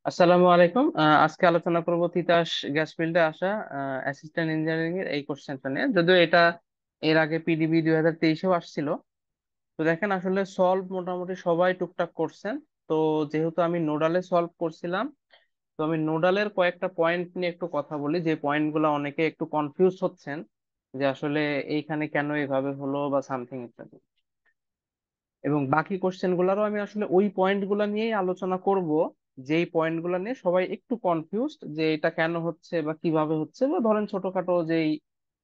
আসসালামু আলাইকুম। আজকে আলোচনা করব তিতাস গ্যাস ফিল্ডে আসা অ্যাসিস্ট্যান্ট ইঞ্জিনিয়ারিং এর এই কোশ্চেনটা নিয়ে, যদিও এটা এর আগে পিডিবি 2023-এও আসছিল। তো দেখেন, আসলে সলভ মোটামুটি সবাই টুকটাক করছেন। তো যেহেতু আমি নোডালে সলভ করছিলাম, তো আমি নোডালের কয়েকটা পয়েন্ট নিয়ে একটু কথা বলি, যে পয়েন্ট গুলো অনেকে একটু কনফিউজ হচ্ছেন যে আসলে এইখানে কেন এভাবে হলো বা সামথিং ইত্যাদি। এবং বাকি কোশ্চেন গুলারও আমি আসলে ওই পয়েন্ট গুলা নিয়েই আলোচনা করব, যেই পয়েন্ট গুলা নিয়ে সবাই একটু কনফিউজড যে এটা কেন হচ্ছে বা কিভাবে হচ্ছে, বা ধরেন ছোটখাটো যেই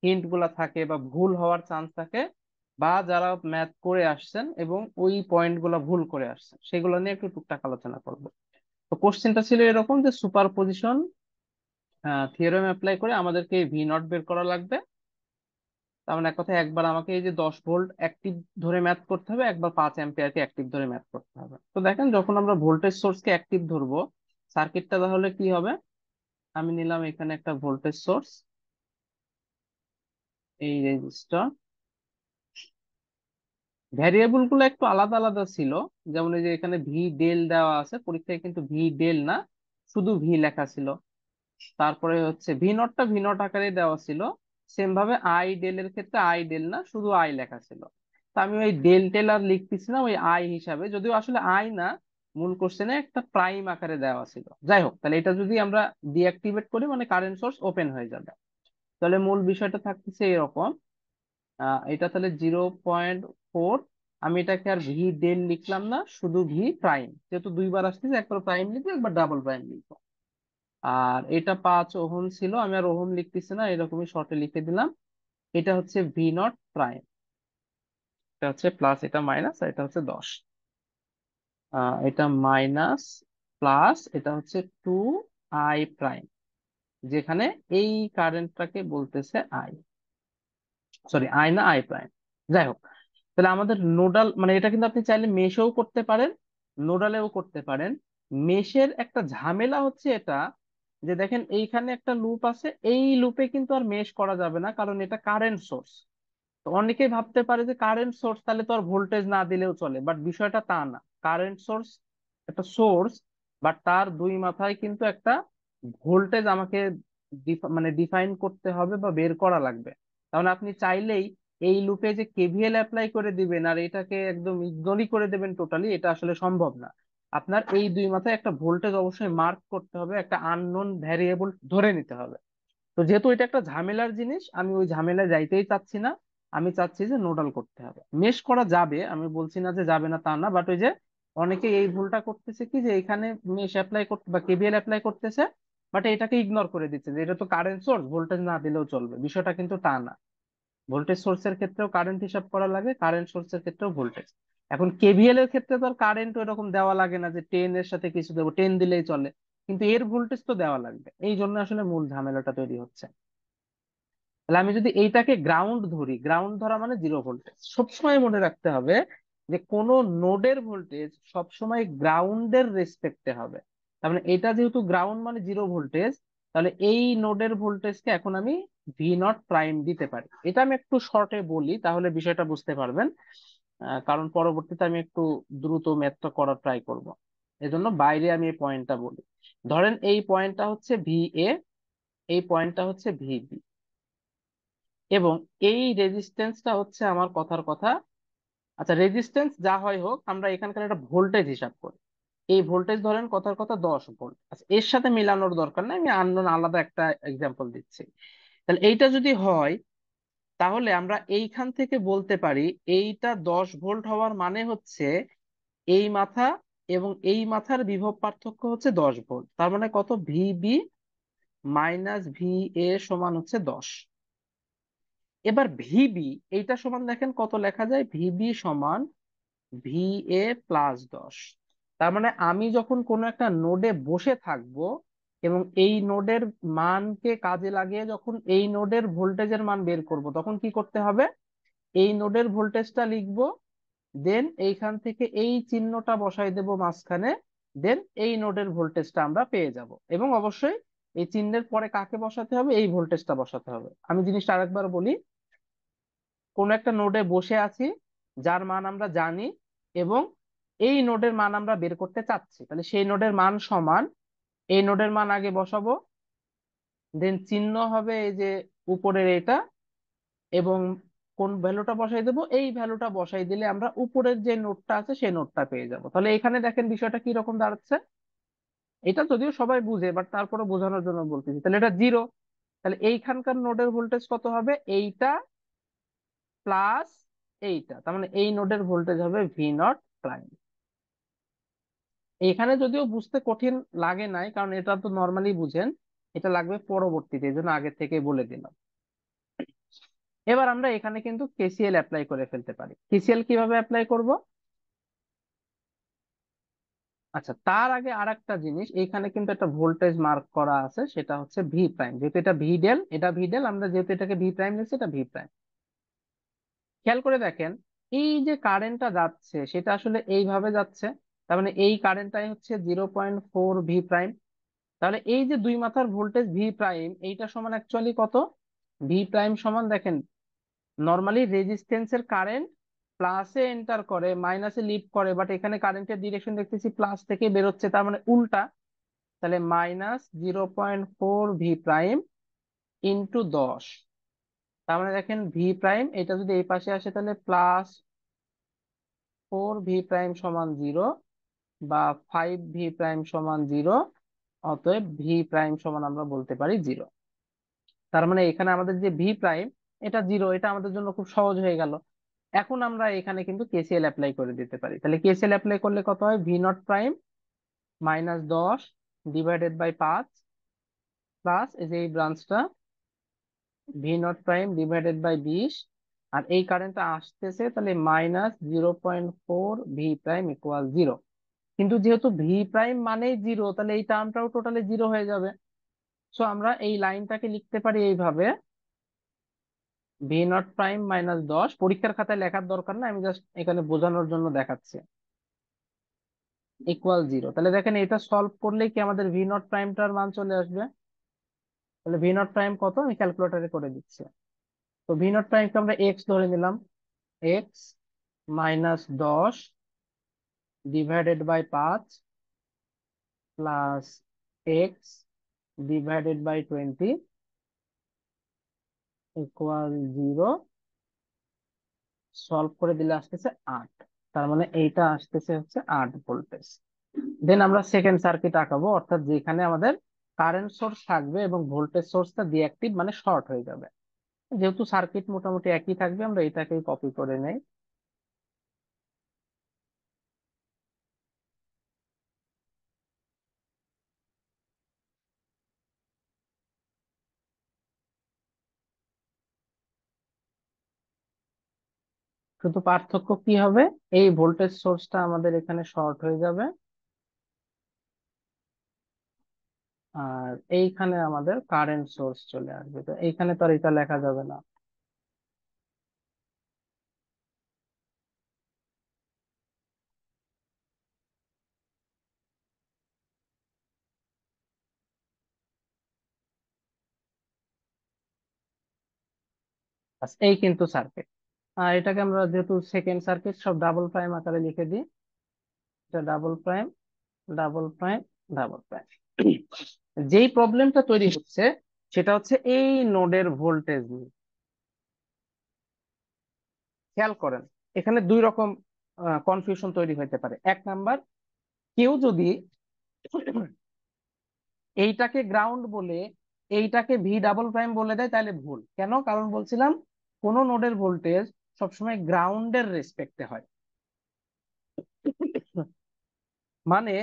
হিন্ট গুলা থাকে বা ভুল হওয়ার চান্স থাকে, বা যারা ম্যাথ করে আসছেন এবং ওই পয়েন্ট গুলা ভুল করে আসছেন, সেগুলো নিয়ে একটু টুকটাক আলোচনা করব। তো কোশ্চেনটা ছিল এরকম যে সুপার পজিশন থিওরেম অ্যাপ্লাই করে আমাদেরকে ভি নট বের করা লাগবে। তার মানে এক কথায় একবার আমাকে এই যে 10 ভোল্ট অ্যাক্টিভ ধরে ম্যাথ করতে হবে, একবার 5 অ্যাম্পিয়ারকে অ্যাক্টিভ ধরে ম্যাথ করতে হবে। তো দেখেন, যখন আমরা ভোল্টেজ সোর্সকে অ্যাক্টিভ ধরবো, সার্কিটটা তাহলে কি হবে? আমি নিলাম এখানে একটা ভোল্টেজ সোর্স, এই রেজিস্টার। ভ্যারিয়েবল গুলো একটু আলাদা আলাদা ছিল, যেমন এই যে এখানে ভি ডেল দেওয়া আছে, পরীক্ষায় কিন্তু ভি ডেল না, শুধু ভি লেখা ছিল। তারপরে হচ্ছে ভি নটটা ভি নট আকারে দেওয়া ছিল। সেম ভাবে আই ডেল এর ক্ষেত্রে আই ডেল না, শুধু আই লেখা ছিল। তো আমি ওই ডেল টেল আর লিখতেছি না, ওই আই হিসাবে, যদিও আসলে আই না, মূল কোশ্চেনে একটা প্রাইম আকারে দেওয়া ছিল। যাই হোক, তাহলে এটা যদি আমরা ডিঅ্যাক্টিভেট করি মানে কারেন্ট সোর্স ওপেন হয়ে যাবে। তাহলে মূল বিষয়টা থাকতেছে এরকম। এটা তাহলে 0.4। আমি এটাকে আর ভি ডেল লিখলাম না, শুধু ভি প্রাইম, যেহেতু দুইবার আসতেছে, একবার প্রাইম লিখবো একবার ডাবল প্রাইম লিখবো। আর এটা 5 ওহম ছিল, আমি আর ওহম লিখতেছি না, এরকমই শর্টে লিখে দিলাম। এটা হচ্ছে ভি নট প্রাইম, এটা হচ্ছে প্লাস, এটা মাইনাস, আর এটা হচ্ছে 10। এটা মাইনাস প্লাস, এটা হচ্ছে 2 I প্রাইম, যেখানে এই কারেন্টটাকে বলতেছে আই, সরি আই না আই প্রাইম। যাই হোক, তাহলে আমাদের নোডাল মানে এটা কিন্তু আপনি চাইলে মেশেও করতে পারেন, নোডালেও করতে পারেন। মেশের একটা ঝামেলা হচ্ছে এটা, যে দেখেন এইখানে একটা লুপ আছে, এই লুপে কিন্তু আর মেশ করা যাবে না, কারণ এটা কারেন্ট সোর্স। তো অনেকেই ভাবতে পারে যে কারেন্ট সোর্স তাহলে তো আর ভোল্টেজ না দিলেও চলে, বাট বিষয়টা তা না। কারেন্ট সোর্স একটা সোর্স, বাট তার দুই মাথায় কিন্তু একটা ভোল্টেজ আমাকে মানে ডিফাইন করতে হবে বা বের করা লাগবে। তাহলে আপনি চাইলেই এই লুপে যে কেভিএল অ্যাপ্লাই করে দিবেন আর এটাকে একদম ইগনোরই করে দেবেন টোটালি, এটা আসলে সম্ভব না। আপনার এই দুই মাথায় একটা ভোল্টেজ অবশ্যই মার্ক করতে হবে, একটা আননোন ভ্যারিয়েবল ধরে নিতে হবে। তো যেহেতু এটা একটা ঝামেলার জিনিস, আমি ওই ঝামেলায় যাইতেই চাচ্ছি না। আমি চাচ্ছি যে নোডাল করতে হবে। মেশ করা যাবে, আমি বলছি না যে যাবে না তা না, বাট ওই যে অনেকে এই ভুলটা করতেছে কি, যে এখানে মেশ অ্যাপ্লাই করতে বা কেভিএল অ্যাপ্লাই করতেছে, বাট এটাকে ইগনোর করে দিচ্ছে যে এটা তো কারেন্ট সোর্স, ভোল্টেজ না দিলেও চলবে। বিষয়টা কিন্তু তা না। ভোল্টেজ সোর্সের ক্ষেত্রেও কারেন্ট হিসাব করা লাগে, কারেন্ট সোর্সের ক্ষেত্রেও ভোল্টেজ। এখন কেভিএল এর ক্ষেত্রে তো আর কারেন্ট এরকম দেওয়া লাগে না যে 10 এর সাথে কিছু দেবো, 10 দিলেই চলে। কিন্তু এর ভোল্টেজ তো দেওয়া লাগবে, এই জন্য আসলে মূল ঝামেলাটা তৈরি হচ্ছে। তাহলে আমি যদি এইটাকে গ্রাউন্ড ধরি, গ্রাউন্ড ধরা মানে 0 ভোল্টেজ, সবসময় মনে রাখতে হবে যে কোন নোডের ভোল্টেজ সবসময় গ্রাউন্ডের রেসপেক্টে হবে। তার মানে এটা যেহেতু গ্রাউন্ড মানে 0 ভোল্টেজ, তাহলে এই নোডের ভোল্টেজকে এখন আমি ভি নট প্রাইম দিতে পারি। এটা আমি একটু শর্টে বলি, তাহলে বিষয়টা বুঝতে পারবেন। কারণ পরবর্তীতে আমি একটু দ্রুত ম্যাথটা করার ট্রাই করব, এজন্য বাইরে আমি এই পয়েন্টটা বলি। ধরেন এই পয়েন্টটা হচ্ছে ভি এ, এই পয়েন্টটা হচ্ছে ভি বি, এবং এই রেজিস্ট্যান্সটা হচ্ছে আমার কথার কথা। আচ্ছা, রেজিস্ট্যান্স যা হয় হোক, আমরা এখানকার একটা ভোল্টেজ হিসাব করি। এই ভোল্টেজ ধরেন কথার কথা 10 ভোল্ট। আচ্ছা, এর সাথে মিলানোর দরকার নাই, আমি আননোন আলাদা একটা এক্সাম্পল দিচ্ছি। তাহলে এইটা যদি হয়, তাহলে আমরা এইখান থেকে বলতে পারি এইটা 10 ভোল্ট হওয়ার মানে হচ্ছে এই মাথা এবং এই মাথার বিভব পার্থক্য হচ্ছে 10 ভোল্ট। তার মানে কত? ভিবি মাইনাস ভি এ সমান হচ্ছে 10। এবার ভিবি এইটা সমান দেখেন কত লেখা যায়, ভিবি সমান ভি এ প্লাস 10। তার মানে আমি যখন কোনো একটা নোডে বসে থাকবো এবং এই নোডের মানকে কাজে লাগিয়ে যখন এই নোডের ভোল্টেজের মান বের করব, তখন কি করতে হবে? এই নোডের ভোল্টেজটা লিখবো, দেন এইখান থেকে এই চিহ্নটা বসাই দেব মাঝখানে, দেন এই নোডের ভোল্টেজটা আমরা পেয়ে যাব। এবং অবশ্যই এই চিহ্নের পরে কাকে বসাতে হবে? এই ভোল্টেজটা বসাতে হবে। আমি জিনিসটা আরেকবার বলি। কোন একটা নোডে বসে আছি, যার মান আমরা জানি, এবং এই নোডের মান আমরা বের করতে চাচ্ছি, তাহলে সেই নোডের মান সমান এই নোডের মান আগে বসাবো, দেন চিহ্ন হবে এই যে উপরের এটা, এবং কোন ভ্যালুটা বসাই দেবো, এই ভ্যালুটা বসাই দিলে আমরা উপরের যে নোটটা আছে সেই নোটটা পেয়ে যাব। তাহলে এখানে দেখেন বিষয়টা কি রকম দাঁড়াচ্ছে। এটা যদিও সবাই বুঝে, বাট তারপরে বোঝানোর জন্য বলতেছি। তাহলে এটা 0। তাহলে এইখানকার নোডের ভোল্টেজ কত হবে? এইটা প্লাস এইটা, তার মানে এই নোডের ভোল্টেজ হবে V0 প্রাইম। এখানে যদিও বুঝতে কঠিন লাগে নাই, কারণ এটা তো নর্মালি বুঝেন, এটা লাগবে পরবর্তীতে, এই জন্য আগে থেকে বলে দিলাম। এবার আমরা এখানে কিন্তু কেসিএল অ্যাপ্লাই করে ফেলতে পারি। কেসিএল কিভাবে অ্যাপ্লাই করব? আচ্ছা, তার আগে আরেকটা জিনিস, এইখানে কিন্তু একটা ভোল্টেজ মার্ক করা আছে, সেটা হচ্ছে ভি প্রাইম। যেহেতু এটা ভি ডেল, এটা ভি ডেল, আমরা যেহেতু এটাকে ভি প্রাইম নিচ্ছি, এটা ভি প্রাইম। খেয়াল করে দেখেন, এই যে কারেন্টটা যাচ্ছে সেটা আসলে এইভাবে যাচ্ছে, তার মানে এই কারেন্টটাই হচ্ছে 0.4 ভি প্রাইম। তাহলে এই যে দুই মাথার ভোল্টেজ ভি প্রাইম, এইটা সমান অ্যাকচুয়ালি কত? ভি প্রাইম সমান, দেখেন, নর্মালি রেজিস্ট্যান্সের কারেন্ট প্লাসে এন্টার করে মাইনাসে লিভ করে, বাট এখানে কারেন্টের ডিরেকশন দেখতেছি প্লাস থেকে বেরোচ্ছে, তার মানে উল্টা। তাহলে -0.4 ভি প্রাইম ইন্টু 10। তার মানে দেখেন ভি প্রাইম এটা যদি এই পাশে আসে, তাহলে +4 ভি প্রাইম সমান 0, বা 5 ভি প্রাইম সমান 0। অতএব ভি প্রাইম সমান আমরা বলতে পারি 0। তার মানে এখানে আমাদের যে ভি প্রাইম, এটা 0, এটা আমাদের জন্য খুব সহজ হয়ে গেল। এখন আমরা এখানে কিন্তু কেসিএল অ্যাপ্লাই করে দিতে পারি। তাহলে কেসিএল অ্যাপ্লাই করলে কত হয়? V0 prime -10 divided by 5, plus এই যে এই ব্রাঞ্চটা V0 প্রাইম ডিভাইডেড বাই 20, আর এই কারেন্টটা আসতেছে, তাহলে -0.4 ভি প্রাইম ইকুয়াল 0। কিন্তু যেহেতু ভি প্রাইম মানেই 0, তাহলে এই টার্মটাও টোটালি 0 হয়ে যাবে। সো আমরা এই লাইনটাকে লিখতে পারি এইভাবে, V0 প্রাইম -10, পরীক্ষার খাতায় লেখার দরকার না, আমি জাস্ট এখানে বোঝানোর জন্য দেখাচ্ছি, ইকুয়াল 0। তাহলে দেখেন এটা সলভ করলেই কি আমাদের V0 প্রাইমটার মান চলে আসবে। তাহলে V0 প্রাইম কত, আমি ক্যালকুলেটরে করে দিচ্ছি। তো V0 প্রাইমকে আমরা এক্স ধরে নিলাম, x -10 divided by 5 plus x divided by 20 equal 0। Solve করে দিলে আসতেছে 8। তার মানে এইটা আসতেছে হচ্ছে 8 ভোল্টেজ। দেন আমরা সেকেন্ড সার্কিট আঁকাবো, অর্থাৎ যেখানে আমাদের কারেন্ট সোর্স থাকবে এবং ভোল্টেজ সোর্সটা ডিঅ্যাক্টিভ মানে শর্ট হয়ে যাবে। যেহেতু সার্কিট মোটামুটি একই থাকবে, আমরা এটাকেই কপি করে নেই। শুধু পার্থক্য কি হবে, এই ভোল্টেজ সোর্সটা আমাদের এখানে শর্ট হয়ে যাবে, আর এইখানে আমাদের কারেন্ট সোর্স চলে আসবে। তো এইখানে তো আর এটা লেখা যাবে না। বাস, এই কিন্তু সার্কিট। আর এটাকে আমরা যেহেতু সেকেন্ড সার্কিট, সব ডাবল প্রাইম আকারে লিখে দিই। এটা double prime, double prime, double prime. যেই প্রবলেমটা তৈরি হচ্ছে সেটা হচ্ছে এই নোডের ভোল্টেজ নিয়ে। খেয়াল করেন, এখানে দুই রকম কনফিউশন তৈরি হতে পারে। এক নাম্বার, কেউ যদি এইটাকে গ্রাউন্ড বলে এইটাকে V ডাবল প্রাইম বলে দেয়, তাহলে ভুল। কেন? কারণ বলছিলাম কোন নোডের ভোল্টেজ সবসময় গ্রাউন্ডের রেসপেক্টে হয়। মানে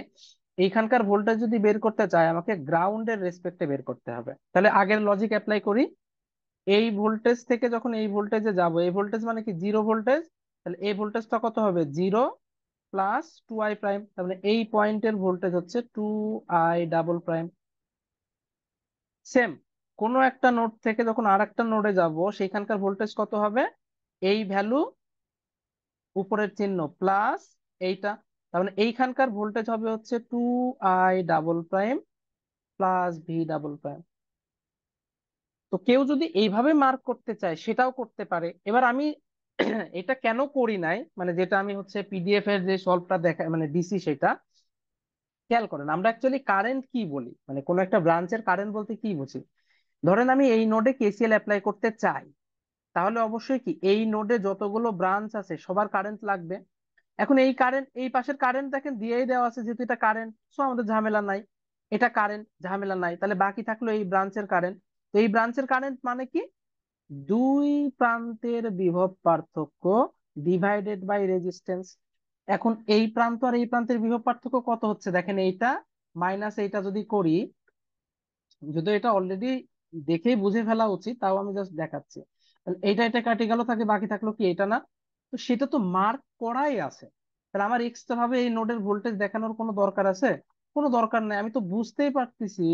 এইখানকার ভোল্টেজ যদি বের করতে চাই, আমাকে গ্রাউন্ডের রেসপেক্টে বের করতে হবে। তাহলে আগের লজিক অ্যাপ্লাই করি, এই ভোল্টেজ থেকে যখন এই ভোল্টেজে যাব, এই ভোল্টেজ মানে কি 0 ভোল্টেজ, তাহলে এই ভোল্টেজটা কত হবে? 0 প্লাস 2I প্রাইম, তার মানে এই পয়েন্টের ভোল্টেজ হচ্ছে 2I ডাবল প্রাইম। সেম, কোন একটা নোড থেকে যখন আর একটা নোডে যাব, সেখানকার ভোল্টেজ কত হবে? এই ভ্যালু, উপরের চিহ্ন প্লাস এইটা, তার মানে এইখানকার ভোল্টেজ হবে হচ্ছে 2I double prime plus V double prime. তো কেউ যদি এইভাবে মার্ক করতে চায় সেটাও করতে পারে। এবার আমি এটা কেন করি নাই, মানে যেটা আমি হচ্ছে পিডিএফ এর যে সলভটা দেখা মানে দিছি সেটা, খেয়াল করেন, আমরা অ্যাকচুয়ালি কারেন্ট কি বলি, মানে কোন একটা ব্রাঞ্চের কারেন্ট বলতে কি বুঝি? ধরেন আমি এই নোডে কেসিএল অ্যাপ্লাই করতে চাই, তাহলে অবশ্যই কি এই নোডে যতগুলো ব্রাঞ্চ আছে সবার কারেন্ট লাগবে। এখন এই কারেন্ট, এই পাশের কারেন্ট দেখেন দিয়েই দেওয়া আছে, যেহেতু এটা কারেন্ট, সো আমাদের ঝামেলা নাই। এটা কারেন্ট, ঝামেলা নাই, তাহলে বাকি থাকলো এই ব্রাঞ্চের কারেন্ট। তো এই ব্রাঞ্চের কারেন্ট মানে কি? দুই প্রান্তের বিভব পার্থক্য ডিভাইডেড বাই রেজিস্ট্যান্স। এখন এই প্রান্ত আর এই প্রান্তের বিভব পার্থক্য কত হচ্ছে দেখেন, এইটা মাইনাস এইটা যদি করি, যদিও এটা অলরেডি দেখেই বুঝে ফেলা উচিত, তাও আমি জাস্ট দেখাচ্ছি। তাহলে এইটা এটা কাটে গেল, থাকে বাকি থাকলো কি এটা না? তো সেটা তো মার্ক করাই আছে। তাহলে আমার এক্সট্রা ভাবে এই নোডের ভোল্টেজ দেখানোর কোনো দরকার আছে? কোনো দরকার নাই। আমি তো বুঝতেই পারতেছি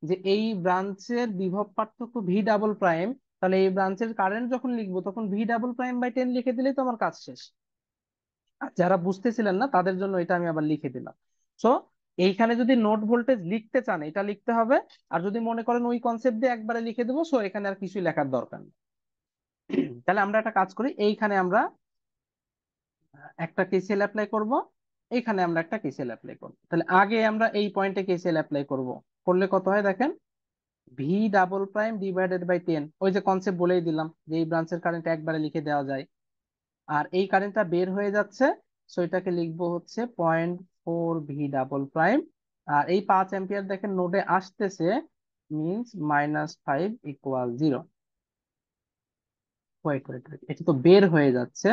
যে এই ব্রাঞ্চের বিভব পার্থক্য ভি ডাবল প্রাইম। তাহলে এই ব্রাঞ্চের কারেন্ট যখন লিখবো তখন ভি ডাবল প্রাইম বাই 10 লিখে দিলেই তো আমার কাজ শেষ। আর যারা বুঝতেছিলেন না তাদের জন্য এটা আমি আবার লিখে দিলাম। সো এইখানে যদি নোড ভোল্টেজ লিখতে চান এটা লিখতে হবে। আর যদি মনে করেন ওই কনসেপ্ট দিয়ে একবারে লিখে দেবো, সো এখানে আর কিছুই লেখার দরকার নেই। তাহলে আমরা একটা কাজ করি, এইখানে আমরা একটা কেসিএল অ্যাপ্লাই করব, এইখানে আমরা একটা কেসিএল অ্যাপ্লাই করব। তাহলে আগে আমরা এই পয়েন্টে কেসিএল অ্যাপ্লাই করব। করলে কত হয় দেখেন, V double prime divided by 10, ওই যে কনসেপ্ট বলেই দিলাম যে এই ব্রাঞ্চের কারেন্ট একবারে লিখে দেওয়া যায়। আর এই কারেন্টটা বের হয়ে যাচ্ছে, সো এটাকে লিখবো হচ্ছে 0.4 ভি ডাবল প্রাইম। আর এই 5 অ্যাম্পিয়ার দেখেন নোডে আসতেছে, means -5 equal 0। Wait wait wait, এটা তো বের হয়ে যাচ্ছে,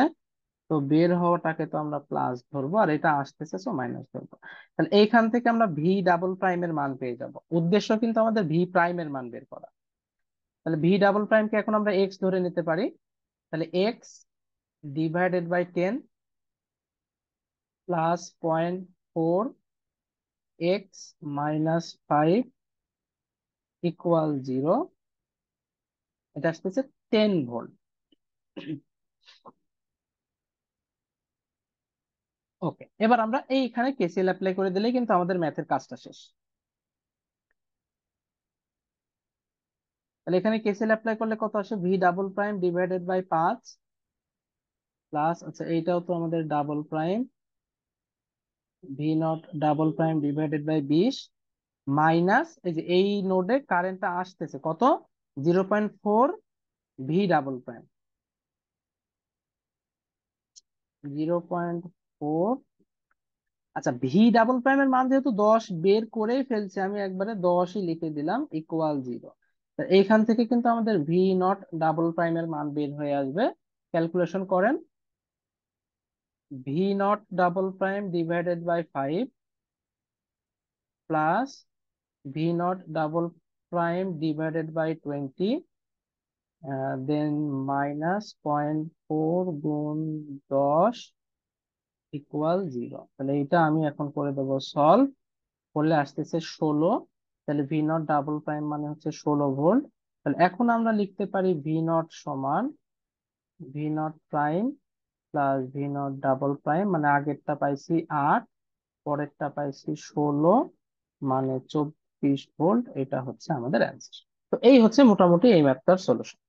তো বের হওয়াটাকে তো আমরা প্লাস ধরবো, আর এটা আসতেছে সো মাইনাস ধরবো। তাহলে এইখান থেকে আমরা ভি ডাবল প্রাইমের মান পেয়ে যাব। উদ্দেশ্য কিন্তু আমাদের ভি প্রাইমের মান বের করা। তাহলে ভি ডাবল প্রাইমকে এখন আমরা এক্স ধরে নিতে পারি। তাহলে x divided by 10 plus 0.4 x -5 equal 0। এটা আসতেছে 10 ভোল্ট। ওকে, এবার আমরা এইখানে কেসিএল অ্যাপ্লাই করে দিলেই কিন্তু আমাদের ম্যাথের কাজটা শেষ। তাহলে এখানে কেসিএল অ্যাপ্লাই করলে কত আসে, V double prime divided by 5 plus, আচ্ছা এইটাও তো আমাদের double prime, V not double prime divided by 20 minus, এই যে এই নোডে কারেন্টটা আসতেছে কত, 0.4 ভি ডাবল প্রাইম, 0.4। আচ্ছা, ভি ডাবল প্রাইমের মান যেহেতু 10 বের করেই ফেলছে, আমি একবারে 10ই লিখে দিলাম ইকুয়াল 0। এইখান থেকে কিন্তু আমাদের ভি নট ডাবল প্রাইমের মান বের হয়ে আসবে। ক্যালকুলেশন করেন, V not double prime divided by 5 plus V not double prime divided by 20, then -0.4 গুণ 10 ইকুয়াল 0। তাহলে এটা আমি এখন করে দেবো সলভ, করলে আসতেছে 16। তাহলে ভি নট ডাবল প্রাইম মানে হচ্ছে 16 ভোল্ট। তাহলে এখন আমরা লিখতে পারি ভি নট সমান V naught prime plus V not double prime, মানে আগেরটা পাইছি 8, পরেরটা পাইছি 16, মানে 24 ভোল্ট। এটা হচ্ছে আমাদের অ্যান্সার। তো এই হচ্ছে মোটামুটি এই ম্যাথটার সলিউশন।